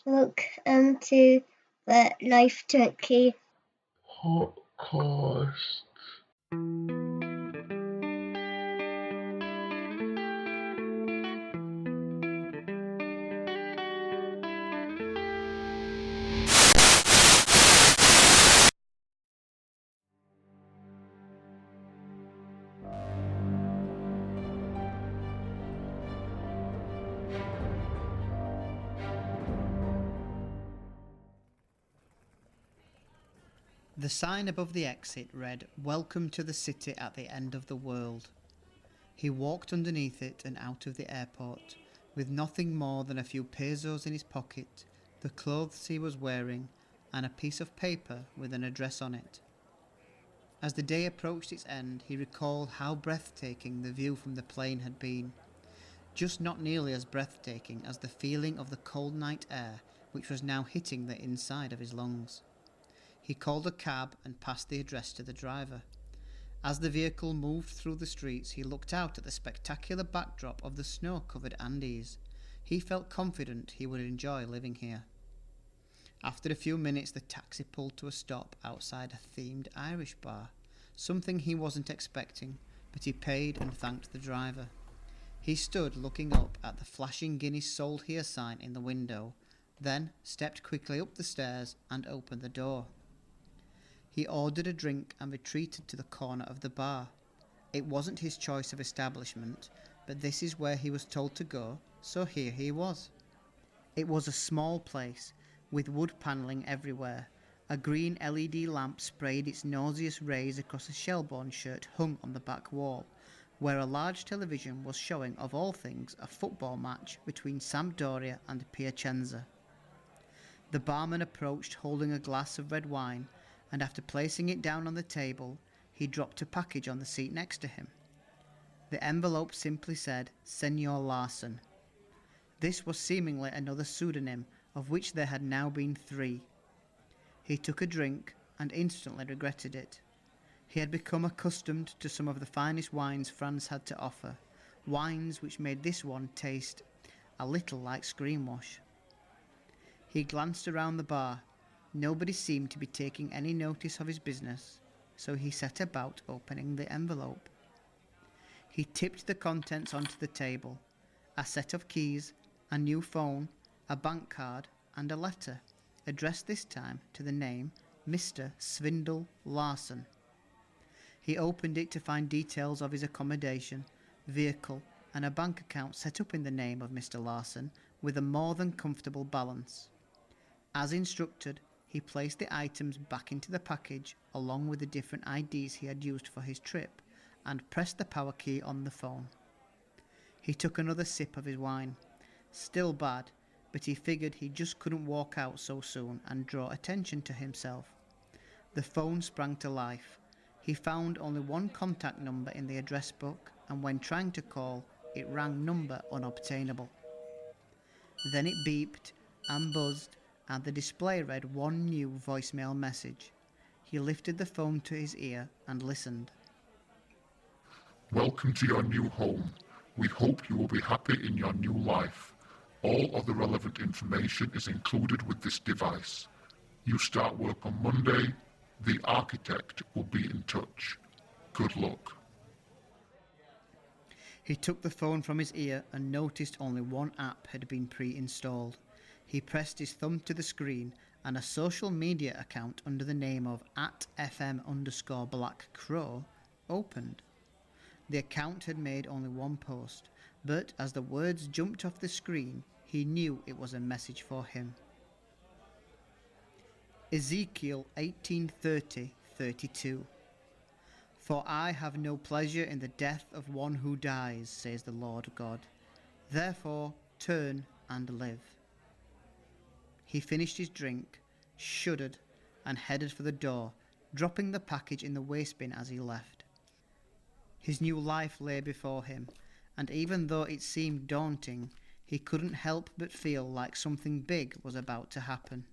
Look to the life turkey. Podcast. The sign above the exit read, "Welcome to the city at the end of the world." He walked underneath it and out of the airport, with nothing more than a few pesos in his pocket, the clothes he was wearing, and a piece of paper with an address on it. As the day approached its end, he recalled how breathtaking the view from the plane had been. Just not nearly as breathtaking as the feeling of the cold night air which was now hitting the inside of his lungs. He called a cab and passed the address to the driver. As the vehicle moved through the streets, he looked out at the spectacular backdrop of the snow-covered Andes. He felt confident he would enjoy living here. After a few minutes, the taxi pulled to a stop outside a themed Irish bar, something he wasn't expecting, but he paid and thanked the driver. He stood looking up at the flashing Guinness sold here sign in the window, then stepped quickly up the stairs and opened the door. He ordered a drink and retreated to the corner of the bar. It wasn't his choice of establishment, but this is where he was told to go, so here he was. It was a small place, with wood panelling everywhere. A green LED lamp sprayed its nauseous rays across a Shelbourne shirt hung on the back wall, where a large television was showing, of all things, a football match between Sampdoria and Piacenza. The barman approached holding a glass of red wine, and after placing it down on the table, he dropped a package on the seat next to him. The envelope simply said, "Senor Larson." This was seemingly another pseudonym, of which there had now been 3. He took a drink and instantly regretted it. He had become accustomed to some of the finest wines France had to offer, wines which made this one taste a little like screenwash. He glanced around the bar. Nobody seemed to be taking any notice of his business, so he set about opening the envelope. He tipped the contents onto the table: a set of keys, a new phone, a bank card, and a letter, addressed this time to the name Mr. Svindle Larson. He opened it to find details of his accommodation, vehicle, and a bank account set up in the name of Mr. Larson with a more than comfortable balance. As instructed, he placed the items back into the package along with the different IDs he had used for his trip and pressed the power key on the phone. He took another sip of his wine. Still bad, but he figured he just couldn't walk out so soon and draw attention to himself. The phone sprang to life. He found only one contact number in the address book, and when trying to call, it rang number unobtainable. Then it beeped and buzzed, and the display read one new voicemail message. He lifted the phone to his ear and listened. Welcome to your new home. We hope you will be happy in your new life. All of the relevant information is included with this device. You start work on Monday. The architect will be in touch. Good luck. He took the phone from his ear and noticed only one app had been pre-installed. He pressed his thumb to the screen and a social media account under the name of @FM_blackcrow opened. The account had made only one post, but as the words jumped off the screen, he knew it was a message for him. Ezekiel 18:30-32. For I have no pleasure in the death of one who dies, says the Lord God. Therefore turn and live. He finished his drink, shuddered, and headed for the door, dropping the package in the waste bin as he left. His new life lay before him, and even though it seemed daunting, he couldn't help but feel like something big was about to happen.